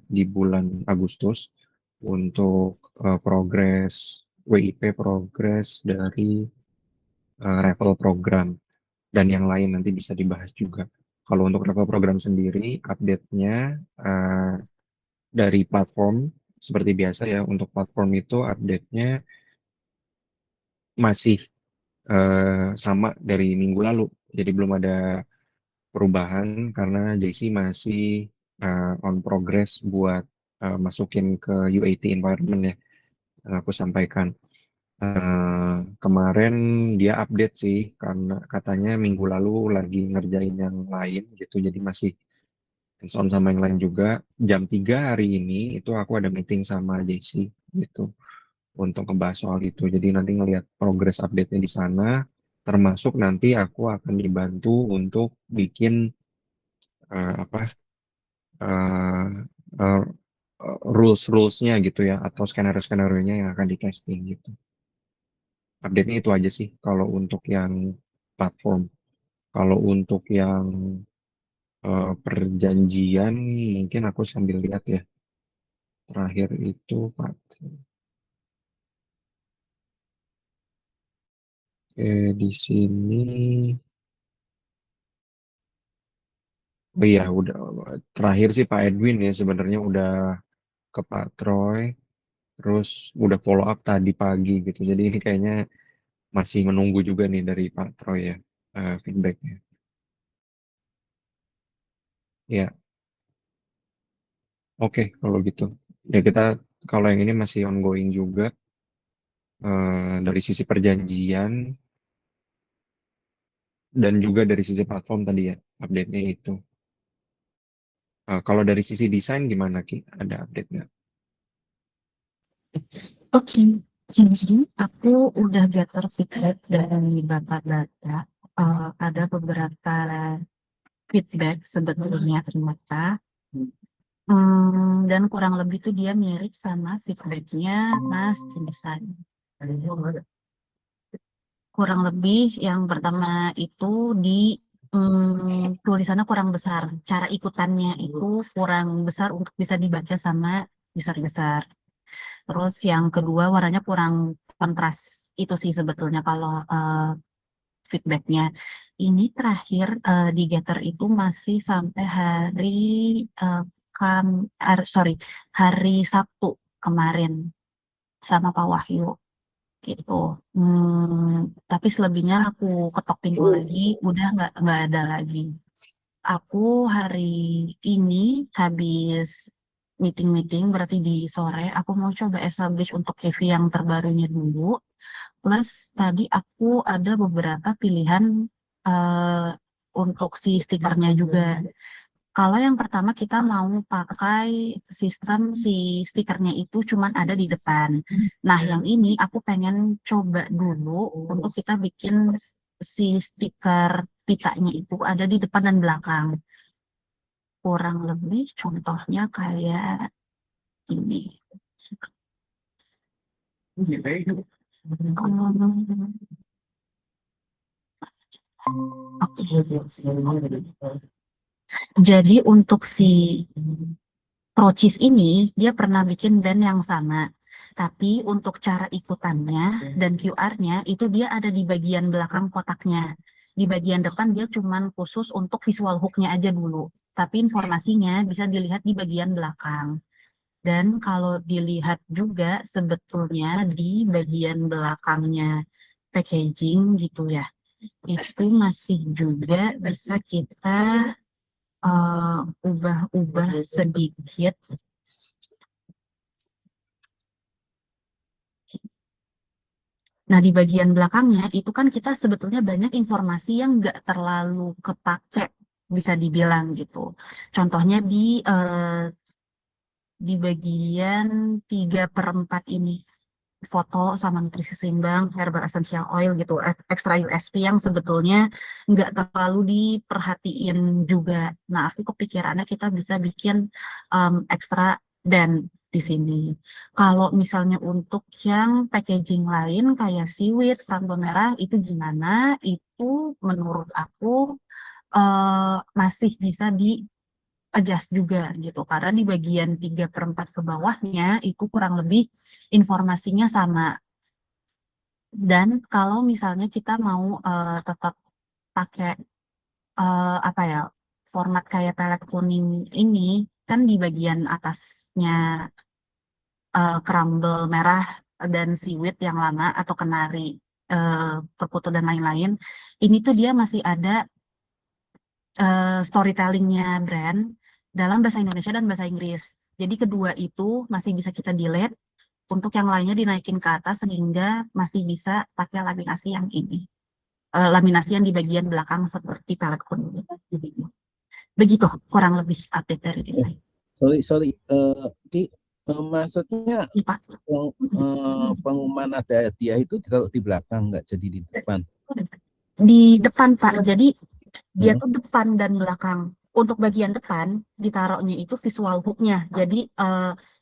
di bulan Agustus untuk progres WIP, progres dari revel program, dan yang lain nanti bisa dibahas juga. Kalau untuk revel program sendiri, update-nya dari platform seperti biasa ya. Untuk platform itu update-nya masih sama dari minggu lalu. Jadi belum ada perubahan karena JC masih on progress buat masukin ke UAT environment ya, yang aku sampaikan. Kemarin dia update sih karena katanya minggu lalu lagi ngerjain yang lain gitu, jadi masih hands on sama yang lain juga. Jam 3 hari ini itu aku ada meeting sama JC gitu untuk ngebahas soal itu. Jadi nanti ngelihat progress update-nya di sana, termasuk nanti aku akan dibantu untuk bikin apa eh, eh, rules-rulesnya gitu ya, atau skenario-skenario-nya yang akan di casting gitu. Update-nya itu aja sih kalau untuk yang platform. Kalau untuk yang perjanjian, mungkin aku sambil lihat ya. Terakhir itu Pak, di sini, oh iya udah, terakhir sih Pak Edwin ya sebenarnya udah ke Pak Troy, terus udah follow up tadi pagi gitu. Jadi ini kayaknya masih menunggu juga nih dari Pak Troy ya, feedbacknya. Ya, oke kalau gitu. Ya kita, kalau yang ini masih ongoing juga dari sisi perjanjian dan juga dari sisi platform tadi ya, update-nya itu. Kalau dari sisi desain gimana Ki? Ada update nggak? Oke, jadi aku udah gather feedback dari Bapak Data. Ada beberapa feedback sebetulnya ternyata. Dan kurang lebih tuh dia mirip sama feedbacknya Mas Insan. Kurang lebih yang pertama itu di tulisannya kurang besar. Cara ikutannya itu kurang besar untuk bisa dibaca sama user-user. Terus yang kedua warnanya kurang kontras. Itu sih sebetulnya kalau feedbacknya. Ini terakhir di Gather itu masih sampai hari eh, sorry, hari Sabtu kemarin sama Pak Wahyu gitu. Tapi selebihnya aku ketok pintu lagi, udah nggak ada lagi. Aku hari ini habis meeting-meeting, berarti di sore aku mau coba establish untuk KV yang terbarunya dulu. Plus tadi aku ada beberapa pilihan eh, untuk si stikernya juga. Kalau yang pertama kita mau pakai sistem si stikernya itu cuman ada di depan. Nah, yang ini aku pengen coba dulu untuk kita bikin si stiker pitanya itu ada di depan dan belakang. Kurang lebih contohnya kayak ini. Oke. Jadi untuk si Procis ini dia pernah bikin band yang sama. Tapi untuk cara ikutannya dan QR-nya itu dia ada di bagian belakang kotaknya. Di bagian depan dia cuman khusus untuk visual hook-nya aja dulu. Tapi informasinya bisa dilihat di bagian belakang. Dan kalau dilihat juga sebetulnya di bagian belakangnya packaging gitu ya. Itu masih juga bisa kita ubah-ubah sedikit. Nah, di bagian belakangnya itu kan kita sebetulnya banyak informasi yang nggak terlalu kepake, bisa dibilang gitu. Contohnya di bagian 3/4 ini, foto sama nutrisi seimbang, herbal essential oil gitu, ekstra USP yang sebetulnya nggak terlalu diperhatiin juga. Nah, aku kepikirannya kita bisa bikin ekstra dan di sini. Kalau misalnya untuk yang packaging lain kayak seaweed, Franto Merah itu gimana? Itu menurut aku masih bisa adjust juga gitu. Karena di bagian 3/4 ke bawahnya itu kurang lebih informasinya sama. Dan kalau misalnya kita mau tetap pakai apa ya, format kayak pelet kuning ini, kan di bagian atasnya crumble merah dan seaweed yang lama atau kenari eh, perkutu dan lain-lain, ini tuh dia masih ada storytellingnya brand dalam bahasa Indonesia dan bahasa Inggris. Jadi kedua itu masih bisa kita delete, untuk yang lainnya dinaikin ke atas sehingga masih bisa pakai laminasi yang ini. Laminasi yang di bagian belakang seperti pelet kuning. Begitu kurang lebih update dari Eh, desain. sorry, sorry. Ki, maksudnya Ini Pak. pengumuman ada hadiah itu ditaruh di belakang, nggak jadi di depan. Di depan Pak, jadi dia Heeh. tuh depan dan belakang. Untuk bagian depan ditaruhnya itu visual hook-nya. Jadi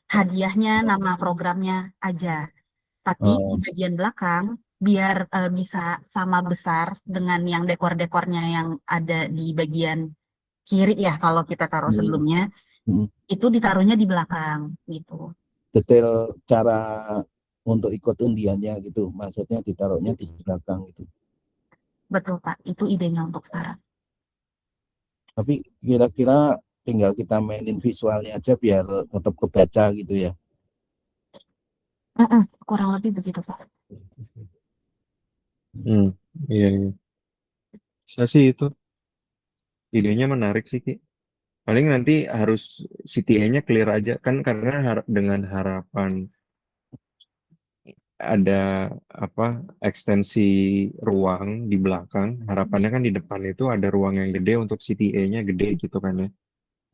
hadiahnya nama programnya aja. Tapi di Oh, bagian belakang biar bisa sama besar dengan yang dekor-dekornya yang ada di bagian kiri ya kalau kita taruh hmm, sebelumnya, hmm. itu ditaruhnya di belakang gitu. Detail cara untuk ikut undiannya gitu, maksudnya ditaruhnya di belakang gitu. Betul Pak, itu idenya untuk sekarang. Tapi kira-kira tinggal kita mainin visualnya aja biar tetap kebaca gitu ya. Kurang lebih begitu Pak. Hmm, iya, iya. Saya sih itu idenya menarik sih, Ki. Paling nanti harus CTA-nya clear aja kan karena dengan harapan ada apa ekstensi ruang di belakang, harapannya kan di depan itu ada ruang yang gede untuk CTA-nya gede gitu kan ya.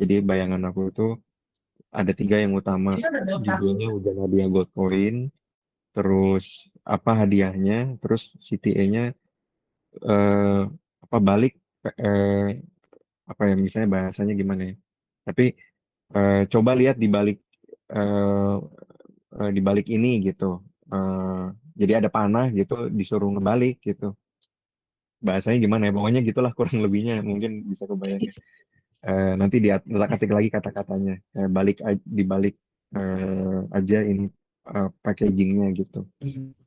Jadi bayangan aku itu ada tiga yang utama, judulnya Hujan Hadiah Gold Coin, terus apa hadiahnya, terus CTA-nya eh, apa balik eh, apa ya misalnya bahasanya gimana ya. Tapi coba lihat eh, di balik ini gitu. Eh, jadi ada panah gitu disuruh ngebalik gitu. Bahasanya gimana ya? Pokoknya gitulah kurang lebihnya mungkin bisa kebayang ya. Nanti ketik lagi kata-katanya. Dibalik aja ini packagingnya gitu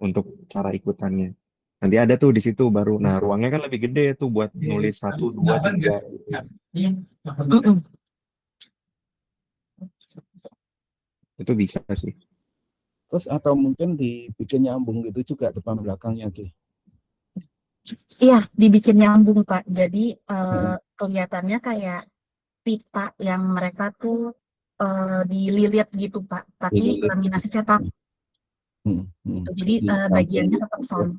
untuk cara ikutannya. Nanti ada tuh di situ baru. Nah, ruangnya kan lebih gede tuh buat nulis satu, dua, tiga gitu. Mm-mm. Itu bisa sih. Terus atau mungkin dibikin nyambung gitu juga depan belakangnya gitu. Iya, dibikin nyambung Pak. Jadi Heeh. kelihatannya kayak pita yang mereka tuh dililit gitu Pak. Tapi Dililit gitu. laminasi cetak Hmm, hmm. gitu. Jadi Jadi nyambung bagiannya gitu. tetap sama.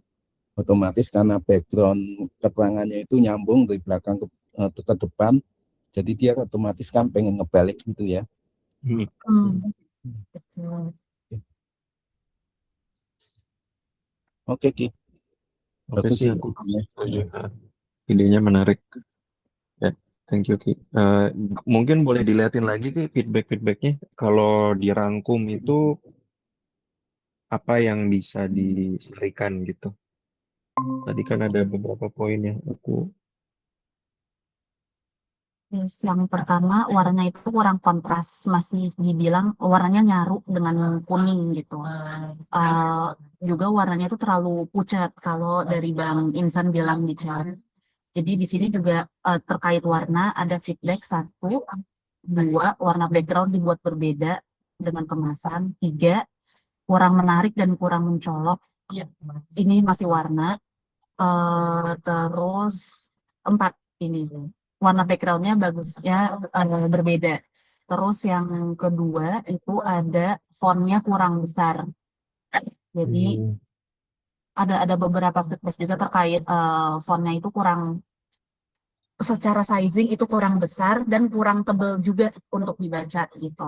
Otomatis karena background keterangannya itu nyambung dari belakang ke depan, jadi dia otomatis kan pengen ngebalik gitu ya. Hmm. Hmm, betul. Oke Ki, Oke bagus sih sih aku idenya. setuju. Idenya menarik. Ya, thank you Ki. Mungkin boleh dilihatin lagi Ki feedbacknya. Kalau dirangkum itu apa yang bisa diserikan gitu. Tadi kan ada beberapa poin ya. Aku. Terus yang pertama warnanya itu kurang kontras, masih dibilang warnanya nyaru dengan kuning gitu. Eh, Juga warnanya itu terlalu pucat kalau dari Bang Insan bilang di chat. Jadi di sini juga terkait warna ada feedback satu, dua warna background dibuat berbeda dengan kemasan, tiga kurang menarik dan kurang mencolok. Ini masih warna. Terus empat ini warna backgroundnya bagusnya berbeda. Terus yang kedua itu ada fontnya kurang besar. Jadi Hmm. ada beberapa feedback juga terkait fontnya itu kurang, secara sizing itu kurang besar dan kurang tebal juga untuk dibaca gitu.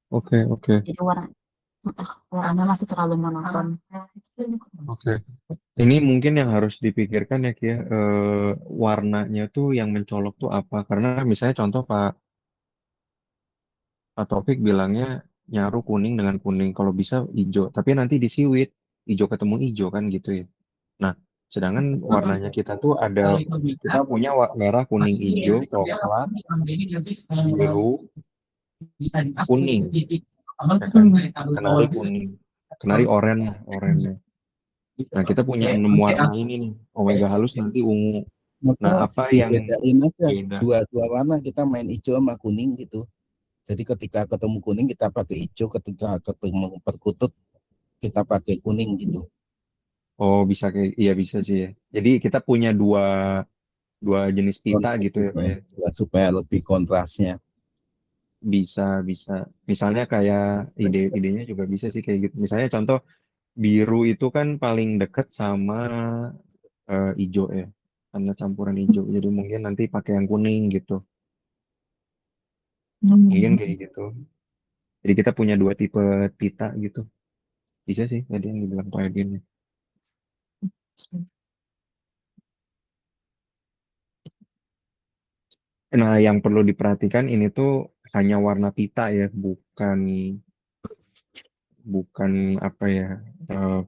Oke, oke, Jadi warnanya masih terlalu monoton. oke. Ini mungkin yang harus dipikirkan ya, Ki, ya. Warnanya tuh yang mencolok tuh apa? Karena misalnya contoh Pak Taufik bilangnya nyaru kuning dengan kuning, kalau bisa hijau. Tapi nanti di siwit hijau ketemu hijau kan gitu ya. Nah, Sedangkan warnanya kita tuh kita punya merah, kuning, hijau, coklat, biru, kuning, ya kan? Kenari kuning, kenari oranye. Nah, kita punya 6 warna ini nih. Omega halus nanti ungu. Nah, Maka apa yang dibedain aja beda? dua warna, kita main hijau sama kuning gitu. Jadi ketika ketemu kuning kita pakai hijau, ketika ketemu perkutut kita pakai kuning gitu. Oh, bisa kayak, iya bisa sih ya. Jadi kita punya dua dua jenis pita gitu ya, Pak ya. Supaya lebih kontrasnya. Bisa, bisa. Misalnya kayak idenya juga bisa sih kayak gitu. Misalnya contoh biru itu kan paling dekat sama hijau ya. Karena campuran hijau. Jadi mungkin nanti pakai yang kuning gitu. Mungkin kayak gitu. Jadi kita punya dua tipe pita gitu. Bisa sih tadi yang dibilang Pak Edin. Nah, yang perlu diperhatikan ini tuh hanya warna pita ya, bukan bukan apa ya, eh,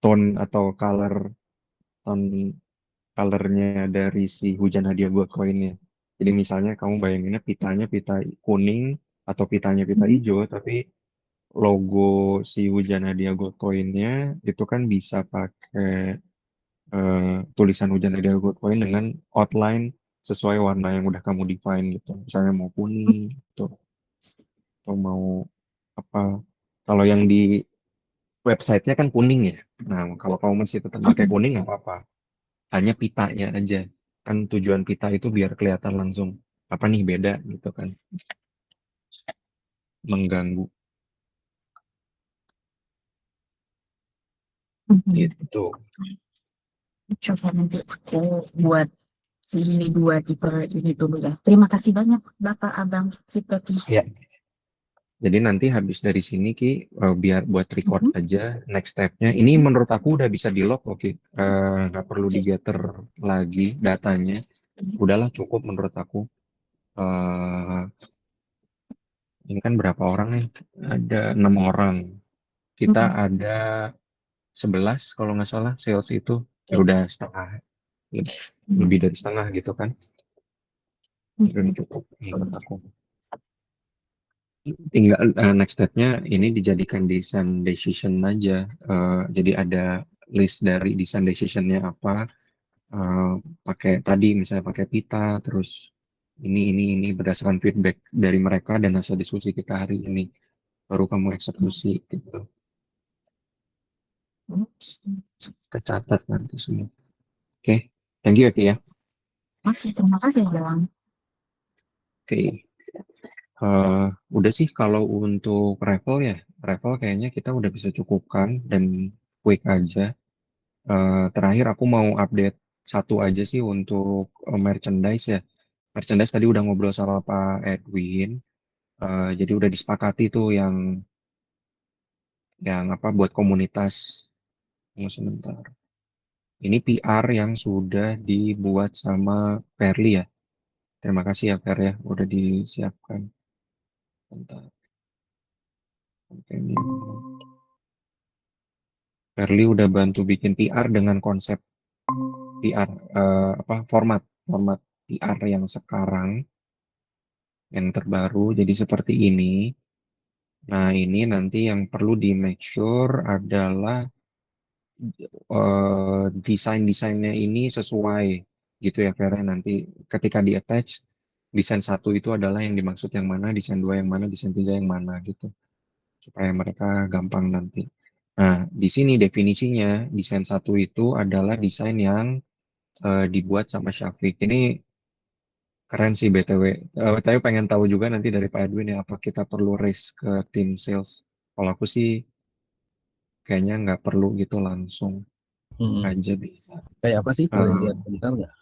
tone atau tone colornya dari si hujan hadiah gold coinnya. Jadi misalnya kamu bayanginnya pitanya pita kuning atau pitanya pita hijau, tapi logo si hujan hadiah gold coinnya itu kan bisa pakai tulisan hujan hadiah gold coin dengan outline sesuai warna yang udah kamu define gitu. Misalnya mau kuning gitu, atau mau apa. Kalau yang di websitenya kan kuning ya. Nah, kalau kamu masih tetap pakai kuning nggak apa-apa. Hanya pitanya aja. Kan tujuan pita itu biar kelihatan langsung apa nih beda gitu kan. Mengganggu gitu. Coba nanti aku buat si ini dua tipe ini dulu ya. Terima kasih banyak Bapak Abang feedbacknya. Ya. Jadi nanti habis dari sini Ki, biar buat record Mhm. aja next stepnya. Ini menurut aku udah bisa di lock oke. Nggak perlu di gather lagi datanya. Udahlah cukup menurut aku. Eh, ini kan berapa orang nih? Ada 6 orang. Kita Mhm. ada 11 kalau nggak salah sales itu. Ya Oke. udah setengah, lebih, lebih dari setengah gitu kan. Udah Mhm. cukup menurut aku. Tinggal next stepnya ini dijadikan design decision aja. Jadi ada list dari design decisionnya apa. eh, Pakai tadi misalnya pakai pita, terus ini berdasarkan feedback dari mereka dan hasil diskusi kita hari ini baru kamu eksekusi gitu. Kecatat nanti semua. Oke, thank you ya Ki ya. Oke, terima kasih Bang. Oke. Udah sih kalau untuk Revel ya, Revel kayaknya kita udah bisa cukupkan dan quick aja. Terakhir aku mau update satu aja sih untuk merchandise ya. Merchandise tadi udah ngobrol sama Pak Edwin, jadi udah disepakati tuh yang apa buat komunitas. Tunggu sebentar. Ini PR yang sudah dibuat sama Perli ya. Terima kasih ya Per ya, udah disiapkan. Bentar. Kontennya. Perli udah bantu bikin PR dengan konsep PR apa format PR yang sekarang yang terbaru jadi seperti ini. Nah, ini nanti yang perlu di make sure adalah desain-desainnya ini sesuai gitu ya Vera. Nanti ketika di attach desain satu itu adalah yang dimaksud yang mana, desain dua yang mana, desain tiga yang mana gitu supaya mereka gampang nanti. Nah, di sini definisinya desain satu itu adalah desain yang dibuat sama Syafiq. Ini keren sih BTW. Tapi pengen tahu juga nanti dari Pak Edwin ya, apa kita perlu raise ke tim sales. Kalau aku sih kayaknya nggak perlu gitu langsung Hmm. aja bisa. Kayak apa sih? Boleh Eh, lihat bentar nggak?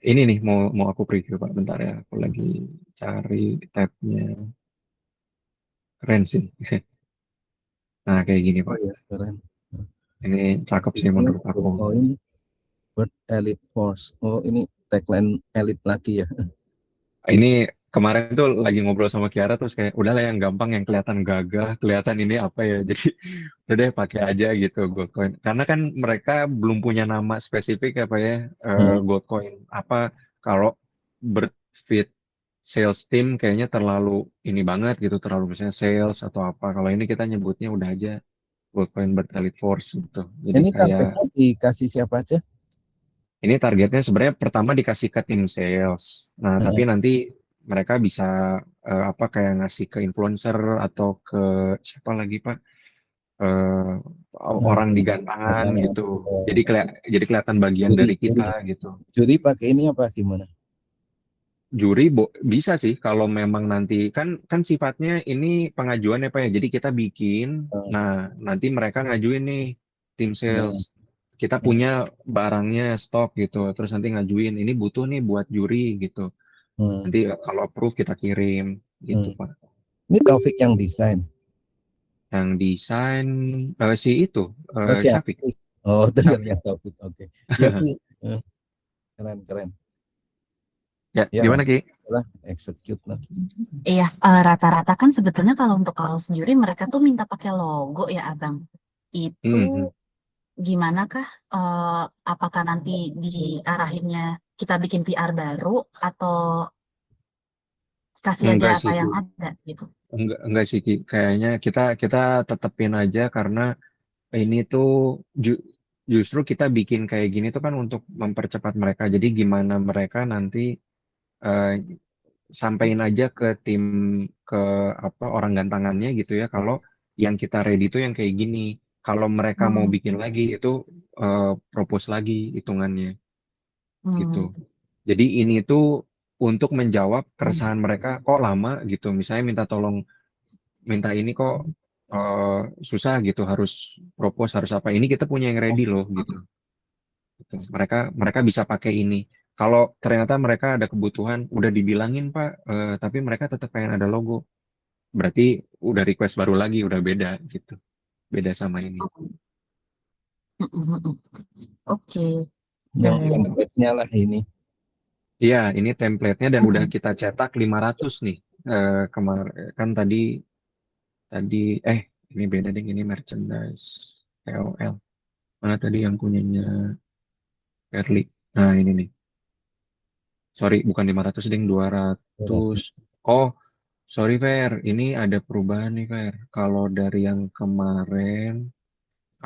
ini nih mau aku preview Pak, bentar ya. Aku lagi cari tabnya. Keren sih. Nah kayak gini Oh Pak. ya, keren. Ini cakep sih Itu menurut aku. Bitcoin Bird Elite Force. Oh, ini tagline Elite lagi ya. Ini kemarin tuh lagi ngobrol sama Kiara terus kayak udahlah yang gampang, yang kelihatan gagah, kelihatan ini apa ya. Jadi udah deh pakai aja gitu Goldcoin. Karena kan mereka belum punya nama spesifik apa ya, Hmm. Goldcoin apa. Kalau Bird sales team kayaknya terlalu ini banget gitu, terlalu misalnya sales atau apa. Kalau ini kita nyebutnya udah aja Goldcoin Bird Elite Force gitu. Jadi Ini kayak targetnya dikasih siapa aja? ini targetnya sebenarnya pertama dikasih ke tim sales. Nah, tapi Heeh. nanti mereka bisa apa kayak ngasih ke influencer atau ke siapa lagi Pak? Eh, Nah, orang di gantangan belakangan. gitu. Oh, Jadi kelihatan bagian juri, dari kita juri, gitu. juri pakai ini apa gimana? Juri bisa sih kalau memang nanti kan kan sifatnya ini pengajuan ya Pak ya. Jadi kita bikin, Oh, nah nanti mereka ngajuin nih tim sales. hmm, Kita hmm, punya barangnya stok gitu, terus nanti ngajuin ini butuh nih buat juri gitu. hmm, Nanti kalau approve kita kirim gitu hmm. Pak. Ini Taufik yang desain. Yang desain si itu Oh, siap. Syafiq. Oh, Syafiq. dengarnya Taufik. Oke. Ya, Ki. Eh, keren, keren. Ya, Ya, gimana Ki? langsung lah execute lah. Iya, rata-rata kan sebetulnya kalau untuk kaos juri mereka tuh minta pakai logo ya, Abang. Itu Hmm, hmm. gimana kah? Apakah nanti diarahinnya kita bikin PR baru atau kasih aja Enggak apa sih Ki. yang ada gitu? Enggak sih Ki. Kayaknya kita kita tetepin aja karena ini tuh ju- justru kita bikin kayak gini tuh kan untuk mempercepat mereka. Jadi gimana mereka nanti eh, sampaikan aja ke tim, ke apa orang gantangannya gitu ya kalau yang kita ready tuh yang kayak gini. Kalau mereka mau Hmm, bikin lagi itu propose lagi hitungannya gitu. hmm, Jadi ini tuh untuk menjawab keresahan mereka kok lama gitu. Misalnya minta tolong, minta ini kok eh, susah gitu, harus propose harus apa. Ini kita punya yang ready loh gitu. Gitu. Mereka bisa pakai ini. Kalau ternyata mereka ada kebutuhan, udah dibilangin Pak, tapi mereka tetap pengen ada logo. Berarti udah request baru lagi, udah beda gitu. Beda sama ini. hmm, hmm, hmm. Oke, Yang baik. template-nya lah ini. Iya, ini template-nya dan udah Hmm, kita cetak 500 nih. Kemarin kan tadi tadi ini beda deh, ini merchandise POL. Mana tadi yang punyanya Perli? Nah, ini nih. Sorry, bukan 500 ding, 200. Oh, sorry Fer, ini ada perubahan nih Fer. Kalau dari yang kemarin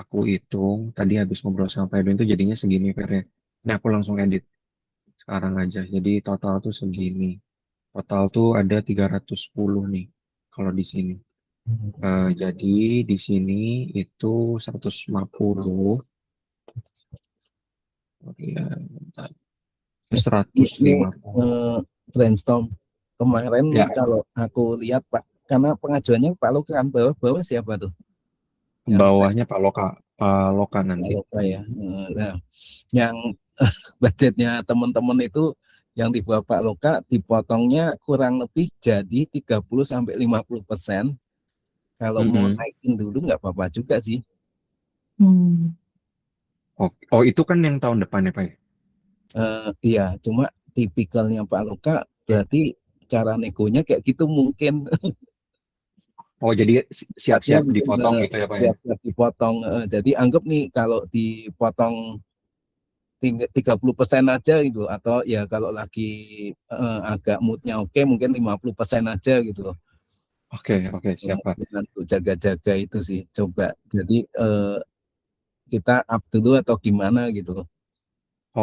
aku hitung, tadi habis ngobrol sama Pak Edwin itu jadinya segini Fer ya. Ini aku langsung edit sekarang aja. Jadi total tuh segini. Total tuh ada 310 nih kalau di sini. Jadi di sini itu 150, ya, bentar. Eh, ini 150. eh, brainstorm kemarin Ya, kalau aku lihat Pak, karena pengajuannya Pak Luka kan bawah-bawah siapa tuh? Yang saya bawahnya Pak Loka Pak nanti. Luka ya. Nah, yang budgetnya teman-teman itu yang di bawah Pak Luka dipotongnya kurang lebih jadi 30-50%. Kalau mau Mm-mm. naikin dulu nggak apa-apa juga sih. hmm, Oh, oh, itu kan yang tahun depan ya Pak ya? Iya, cuma tipikalnya Pak Luka berarti cara negonya kayak gitu mungkin. Oh, jadi Sifatnya siap-siap mungkin dipotong gitu ya Pak ya? siap-siap dipotong. Jadi anggap nih kalau dipotong 30% aja gitu, atau ya kalau lagi agak moodnya oke mungkin 50% aja gitu loh. Oke, oke, siap Pak. Kemungkinan untuk jaga-jaga itu sih coba. Jadi kita up dulu atau gimana gitu loh.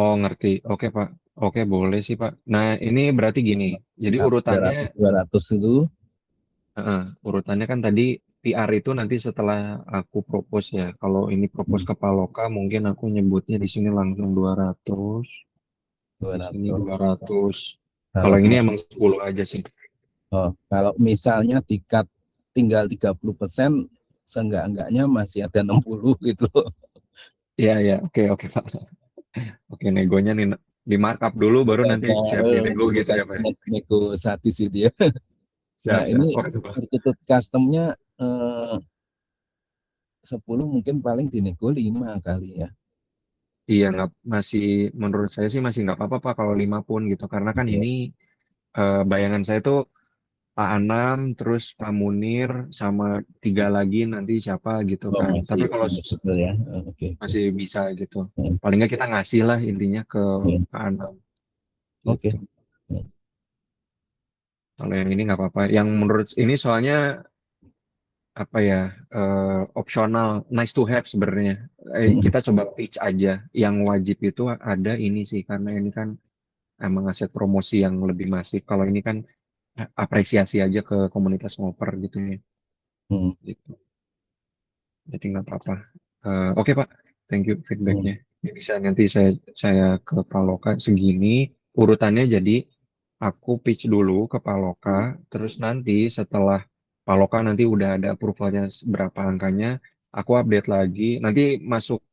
Oh, ngerti. Oke Pak. Oke, boleh sih Pak. Nah, ini berarti gini. Jadi Up urutannya, 200 dulu. urutannya kan tadi PR itu nanti setelah aku propose ya. Kalau ini propose Hmm, ke Paloka, mungkin aku nyebutnya di sini langsung 200. Di sini 200. 200. Kalau Kalau ini emang 10 aja sih. kalau misalnya tingkat tinggal 30%, seenggak-enggaknya masih ada 60 gitu. Iya, iya. Oke, oke Pak. Oke, negonya nih di markup dulu baru nanti Ada siap di nego gitu ya Pak ya. negosiasi sih dia. Siap, Nah, siap. ini Oke, Pak. ikut customnya eh, 10 mungkin paling dinego 5 kali ya. Iya, nggak masih menurut saya sih masih nggak apa-apa Pak kalau 5 pun gitu. Karena kan Iya. ini bayangan saya tuh Pak Anam, terus Pak Munir, sama 3 lagi nanti siapa gitu Oh, kan. masih Tapi kalau fleksibel ya. Oke, oke. masih bisa gitu. Hmm, Paling nggak kita ngasih lah intinya ke hmm. Pak Anam Oke. gitu. Kalau yang ini nggak apa-apa. Yang menurut ini soalnya apa ya, opsional, nice to have sebenarnya. Hmm, Kita coba pitch aja. Yang wajib itu ada ini sih, karena ini kan emang aset promosi yang lebih masif. Kalau ini kan apresiasi aja ke komunitas ngoper gitu ya. hmm, Gitu. Jadi nggak apa-apa. Oke Pak, thank you hmm, feedbacknya. Ini bisa nanti saya ke Paloka segini urutannya. Jadi aku pitch dulu ke Paloka, terus nanti setelah Paloka nanti udah ada approvalnya berapa angkanya, aku update lagi. Nanti masuk,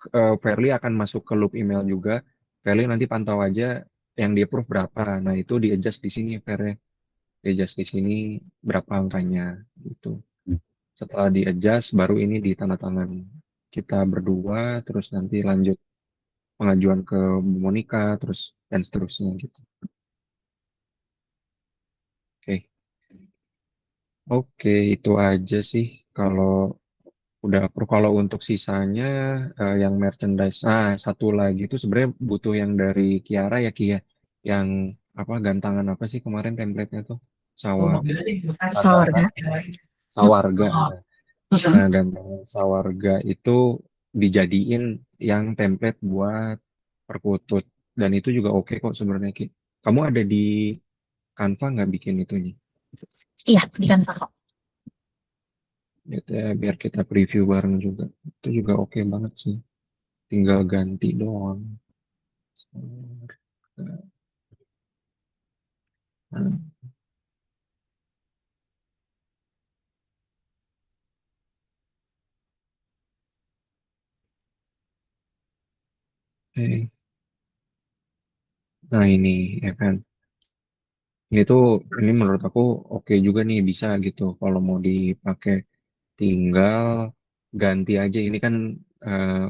Fairly akan masuk ke loop email juga. Fairly nanti pantau aja yang di approve berapa. Nah itu di adjust di sini Fairly, di adjust di sini berapa angkanya gitu. hmm. Setelah di adjust baru ini ditandatangan kita berdua, terus nanti lanjut pengajuan ke Bu Monica, terus dan seterusnya gitu. Oke, oke itu aja sih kalau udah approve. Kalau untuk sisanya, yang merchandise. Nah, satu lagi itu sebenarnya butuh yang dari Kiara ya Kia, yang apa gantangan apa sih kemarin template-nya tuh? Sawar, Sandara, Sawarga. Sawarga. Nah, gantangan Sawarga itu dijadiin yang template buat perkutut. Dan itu juga oke kok sebenarnya Ki. Kamu ada di Canva nggak bikin itunya? Iya, di Canva kok. Gitu ya, biar kita preview bareng juga. Itu juga oke banget sih. Tinggal ganti doang. Nah, oke. Nah ini ya kan. Ini tuh ini menurut aku oke juga nih bisa gitu. Kalau mau dipakai tinggal ganti aja. Ini kan,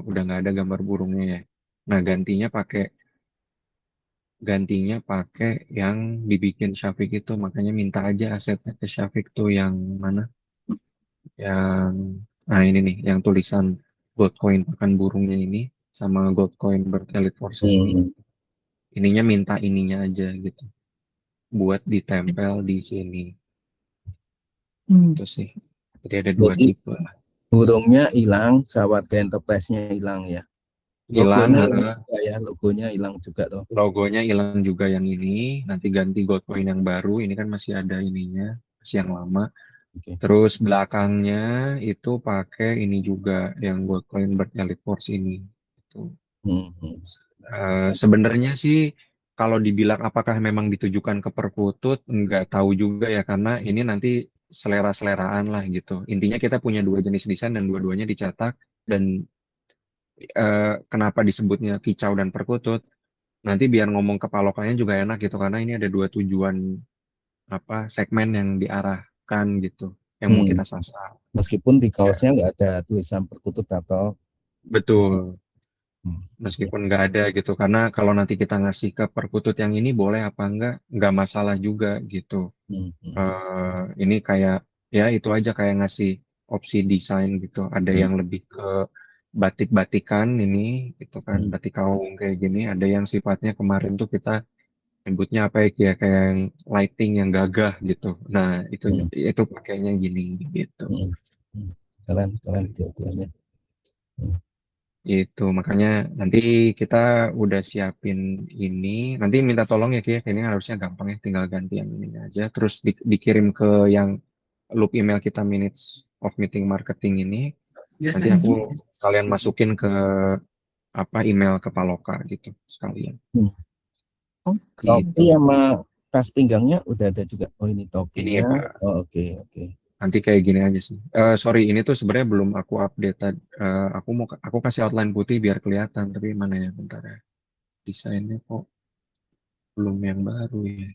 udah nggak ada gambar burungnya ya. Nah gantinya pakai yang dibikin Syafiq itu. Makanya minta aja asetnya ke Syafiq tuh yang mana? Yang nah ini nih, yang tulisan gold coin pakan burungnya ini sama gold coin bertelit force ini. Hmm. Ininya minta ininya aja gitu. Buat ditempel di sini. Hmm. Itu sih. Jadi ada dua Jadi tipe. burungnya hilang, Sawadga Enterprise-nya hilang ya. Hilang, Logonya hilang juga ya, logonya hilang juga tuh. logonya hilang juga yang ini. Nanti ganti gold coin yang baru. Ini kan masih ada ininya, masih yang lama. Oke. Terus belakangnya itu pakai ini juga yang gold coin Bird Elite Force ini. Itu. Hmm, hmm. Sebenarnya sih kalau dibilang apakah memang ditujukan ke perkutut, nggak tahu juga ya karena ini nanti selera-seleraan lah gitu. Intinya kita punya dua jenis desain dan dua-duanya dicetak dan, kenapa disebutnya kicau dan perkutut? Nanti biar ngomong ke palokannya juga enak gitu karena ini ada dua tujuan apa segmen yang diarahkan gitu yang mau Hmm. kita sasar. Meskipun di Ya, kaosnya nggak ada tulisan perkutut atau betul. hmm. Oke. Meskipun nggak ada gitu karena kalau nanti kita ngasih ke perkutut yang ini boleh apa nggak masalah juga gitu. Hmm, hmm, Ini kayak ya itu aja kayak ngasih opsi desain gitu. Ada hmm, yang lebih ke batik-batikan ini gitu kan, hmm, batik kaung kayak gini. Ada yang sifatnya kemarin tuh kita nyebutnya apa ya kayak yang lighting yang gagah gitu. Nah hmm, itu pakainya gini gitu. hmm, hmm. Keren, keren dua-duanya. Hmm, Itu makanya nanti kita udah siapin ini. Nanti minta tolong ya Ki, ya. Ini harusnya gampang ya, tinggal ganti yang ini aja. Terus dikirim ke yang loop email kita minutes of meeting marketing ini. Nanti aku sekalian masukin ke apa email ke Paloka gitu sekalian. hmm. Oke. Topi Gitu. sama tas pinggangnya udah ada juga. Oh ini Ini topinya. ya Pak. Oh, oke, oke. Nanti kayak gini aja sih. Sorry, ini tuh sebenarnya belum aku update. Aku kasih outline putih biar kelihatan. Tapi mana ya bentar ya. Desainnya kok belum yang baru ya.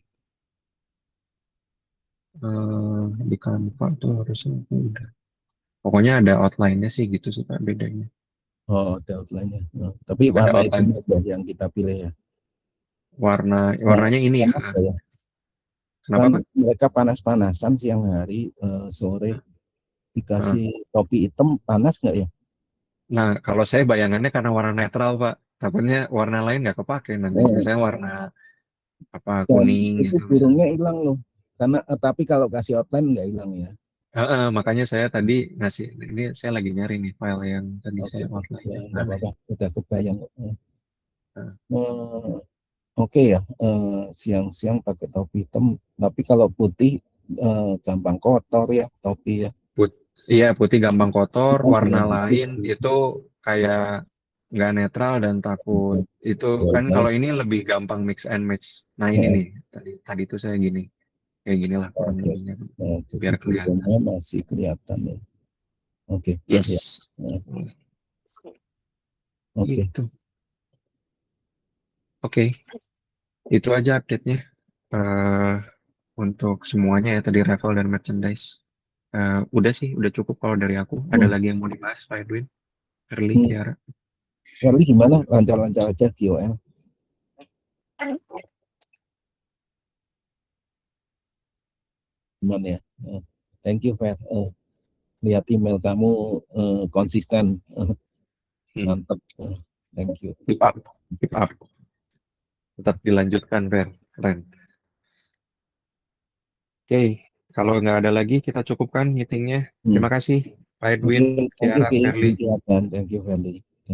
Di Canva tuh harusnya aku udah. Pokoknya ada outline-nya sih gitu sih Pak bedanya. Oh, ada outline-nya. Oh, tapi Ada warna itu outline aja yang kita pilih ya. warna Nah, warnanya ini ya. sama juga ya. Kenapa, Kan Pak? mereka panas-panasan siang hari, sore Nah, dikasih topi hitam panas nggak ya? nah, kalau saya bayangannya karena warna netral, Pak. Takutnya warna lain nggak kepake nanti. Eh, Misalnya warna apa dan kuning itu gitu burungnya misalnya. hilang loh. Karena tapi kalau kasih outline nggak hilang ya. Makanya saya tadi ngasih, ini saya lagi nyari nih file yang tadi Oke, saya ya outline-nya nggak mana ya? apa-apa, udah kebayang. Nah, Eh, Oke ya, siang-siang pakai topi hitam. Tapi kalau putih gampang kotor ya topi ya. put, iya putih gampang kotor, Kan warna dengan lain putih. itu kayak nggak netral dan takut itu Ya kan udah, kalau ini lebih gampang mix and match. Nah ini eh, nih tadi tadi tuh saya gini kayak gini lah kurang oke. lebihnya Nah, jadi biar kelihatan. burungnya masih kelihatan ya. Oke, ya. Yes. Eh, Oke. Gitu. Oke, itu aja update-nya. eh untuk semuanya ya tadi Revel dan merchandise. Udah sih, udah cukup kalau dari aku. Ada Hmm. lagi yang mau dibahas, Pak Edwin, Early, Hmm. Kiara? Shirley gimana? Lancar-lancar aja GOL. Gimana ya? Thank you, Fer. Lihat email kamu konsisten. Mantap. Thank you. Keep up, keep up. Tetap dilanjutkan, Fer. Keren. Oke, kalau nggak ada lagi, kita cukupkan meetingnya. Hmm. Terima kasih, Pak Oke, Edwin, thank you, Kiara, Ki. Early. Thank you, Adnan. Thank you, Ferdi.